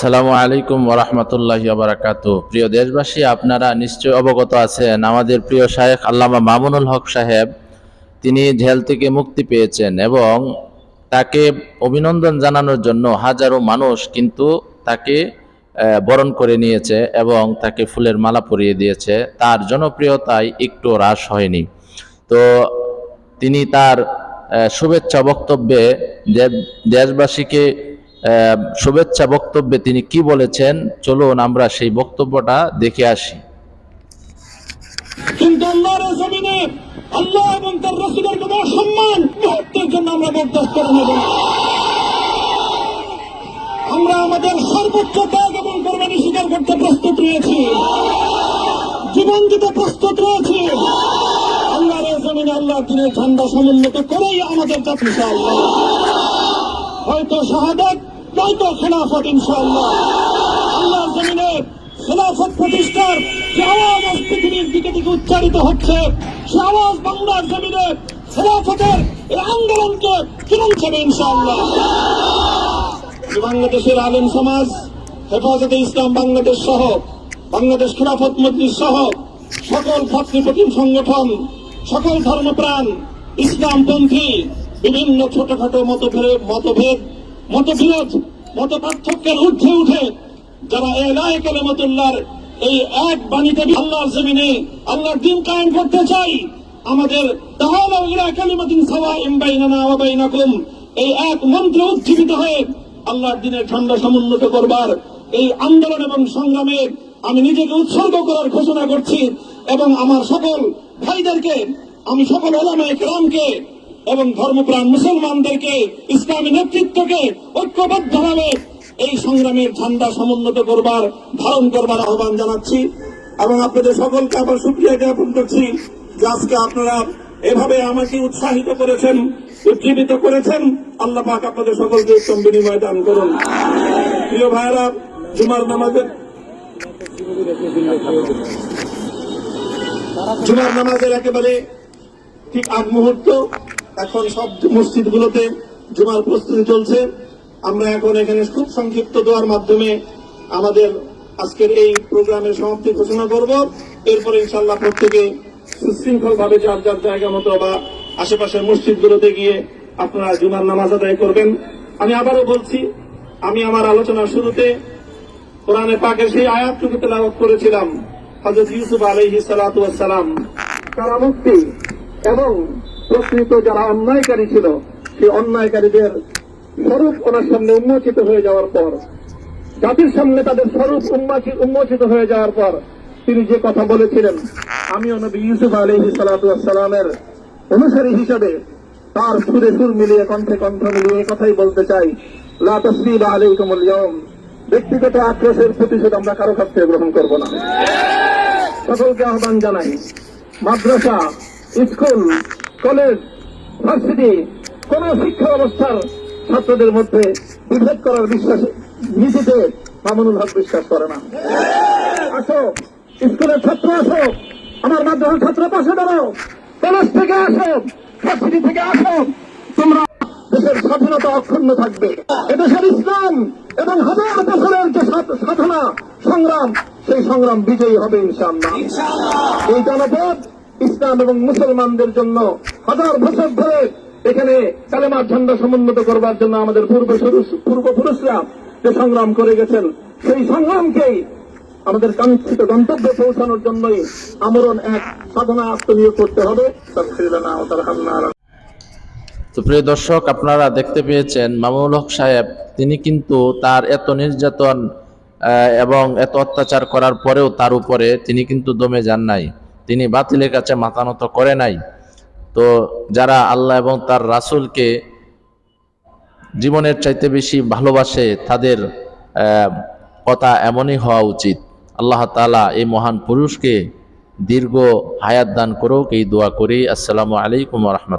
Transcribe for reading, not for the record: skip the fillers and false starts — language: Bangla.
আসসালামু আলাইকুম ওয়া রাহমাতুল্লাহি ওয়া বারাকাতুহু। প্রিয় দেশবাসী, আপনারা নিশ্চয় অবগত আছেন আমাদের প্রিয় শায়েখ আল্লামা মামুনুল হক সাহেব তিনি জেল থেকে মুক্তি পেয়েছেন এবং তাকে অভিনন্দন জানানোর জন্য হাজারো মানুষ কিন্তু তাকে বরণ করে নিয়েছে এবং তাকে ফুলের মালা পরিয়ে দিয়েছে। তার জনপ্রিয়তায় একটু হ্রাস হয়নি। তো তিনি তার শুভেচ্ছা বক্তব্যে দেশবাসীকে শুভেচ্ছা বক্তব্যে তিনি কি বলেছেন, চলুন আমরা সেই বক্তব্যটা দেখে আসি। কিন্তু আল্লাহর জমিনে আল্লাহ এবং তার রাসূলের কোনো সম্মান মুহূর্তের জন্য আমরা বরদাস্ত করে নেব না। আমরা আমাদের সর্বোচ্চ ত্যাগ এবং কোরবানি স্বীকার করতে প্রস্তুত রয়েছি, জীবন দিতে প্রস্তুত রয়েছি। আল্লাহর জমিনে আল্লাহর দ্বীনের ঝান্ডা সমুন্নত করেই আমাদের জাতি ইনশাআল্লাহ, হয়তো শাহাদাত নয়তো খেলাফত ইনশাআল্লাহ। আল্লাহর জমিনে খেলাফত প্রতিষ্ঠার যে আওয়াজ আজ পৃথিবীর দিকে দিকে উচ্চারিত হচ্ছে, সে আওয়াজ বাংলার জমিনে খেলাফতের এই আন্দোলনকে কিরণ যাবে ইনশাআল্লাহ। বাংলাদেশের আলেম সমাজ, হেফাজতে ইসলাম বাংলাদেশ সহ বাংলাদেশ খেলাফত মজলিস সহ সকল ভাতৃপ্রতিম সংগঠন, সকল ধর্মপ্রাণ ইসলামপন্থী বিভিন্ন ছোটখাটো মতবিরোধ মত পার্থক্যের ঊর্ধ্বে উঠে যারা এলায়ে কালিমাতুল্লাহর এই এক বাণীতে আল্লাহর জমিনে আল্লাহর দ্বীন কায়েম করতে চাই, আমাদের তাআলা ইলা কালিমাতিন সাওয়াইন বাইনানা ওয়া বাইনাকুম এই এক মন্ত্রে উজ্জীবিত হয়ে আল্লাহর দ্বীনের ঝান্ডা সমুন্নত করবার এই আন্দোলন এবং সংগ্রামে আমি নিজেকে উৎসর্গ করার ঘোষণা করছি এবং আমার সকল ভাইদেরকে, আমি সকল উলামায়ে কেরামকে এবং ধর্মপ্রাণ মুসলমানদেরকে, ইসলামী নেতৃত্বকে ঐক্যবদ্ধভাবে এই সংগ্রামের ঝান্ডা সমুন্নত করবার, ধারণ করবার আহ্বান জানাচ্ছি এবং আপনাদের সকলকে আবার শুকরিয়া জ্ঞাপন করছি যে আজকে আপনারা এভাবে আমাকে উৎসাহিত করেছেন, উজ্জীবিত করেছেন। আল্লাহ পাক আপনাদের সকলকে উত্তম বিনিময় দান করুন। প্রিয় ভাইরা, জুমার নামাজের একেবারে ঠিক আগ মুহূর্ত, এখন সব মসজিদগুলোতে জুমার প্রস্তুতি চলছে। আমরা এখন এখানে খুব সংক্ষিপ্ত দোয়ার মাধ্যমে আমাদের আজকের এই প্রোগ্রামের সমাপ্তি ঘোষণা করব। এরপরে ইনশাআল্লাহ প্রত্যেকে সুশৃঙ্খল ভাবে যার যার জায়গা মতো বা আশেপাশের মসজিদগুলোতে গিয়ে আপনারা জুমার নামাজ আদায় করবেন। আমি আবারও বলছি, আমি আমার আলোচনার শুরুতে কোরআনে পাকের সেই আয়াতটুকু তেলাওয়াত করেছিলাম। হযরত ইউসুফ আলাইহিস সালাতু ওয়াস সালাম কারামুক্তি এবং প্রকৃত যারা অন্যায়কারী ছিল সেই অন্যায়কারীদের স্বরূপ ওনার সামনে উন্মোচিত হয়ে যাওয়ার পর, জাতির সামনে তাদের স্বরূপ উন্মোচিত হয়ে যাওয়ার পর তিনি যে কথা বলেছিলেন, আমিও নবী ইউসুফ আলাইহিস সালাতু ওয়াস সালামের অনুসারী হিসেবে তার সুরে সুর মিলিয়ে, কণ্ঠে কণ্ঠ মিলিয়ে কথাই বলতে চাই, লা তাসরিবা আলাইকুমুল ইয়াওম, ব্যক্তিগত আক্রোশের প্রতিশোধ আমরা কারো কাছ থেকে গ্রহণ করব না। সকলকে আহ্বান জানাই, মাদ্রাসা, স্কুল, কলেজ, ভার্সিটি, কোন শিক্ষা ব্যবস্থার ছাত্রদের মধ্যে বিভেদ করার নীতিতে মামুনুল হক বিশ্বাস করে না। আসো, স্কুলের ছাত্র আসো, আমার মাদ্রাসার ছাত্র পাশে দাঁড়াও, কলেজ থেকে আসো, ভার্সিটি থেকে আসো, তোমরা দেশের স্বাধীনতা অক্ষুণ্ণ থাকবে। এদেশের ইসলাম এবং হাজার বছরের যে সাধনা সংগ্রাম, সেই সংগ্রাম বিজয়ী হবে ইনশাআল্লাহ। এই জনপদ ইসলাম এবং মুসলমানদের জন্য হাজার বছর ধরে এখানে কালেমার ঝান্ডা সমুন্নত করবার জন্য আমাদের পূর্বপুরুষরা যে সংগ্রাম করে গেছেন, সেই সংগ্রামকেই আমাদের কাঙ্ক্ষিত গন্তব্যে পৌঁছানোর জন্যই আমরণ এক সাধনা আত্মনিয়োগ করতে হবে। তো প্রিয় দর্শক, আপনারা দেখতে পেয়েছেন মামুনুল হক সাহেব তিনি কিন্তু তার এত নির্যাতন এবং এত অত্যাচার করার পরেও তার উপরে তিনি কিন্তু দমে যান নাই, তিনি বাতিলের কাছে মাথা নত করে নাই। তো যারা আল্লাহ এবং তার রাসূলকে জীবনের চাইতে বেশি ভালোবাসে তাদের কথা এমনই হওয়া উচিত। আল্লাহ তাআলা এই মহান পুরুষকে দীর্ঘ হায়াত দান করুক, এই দোয়া করি। আসসালামু আলাইকুম ওয়া রাহমাতুল্লাহ।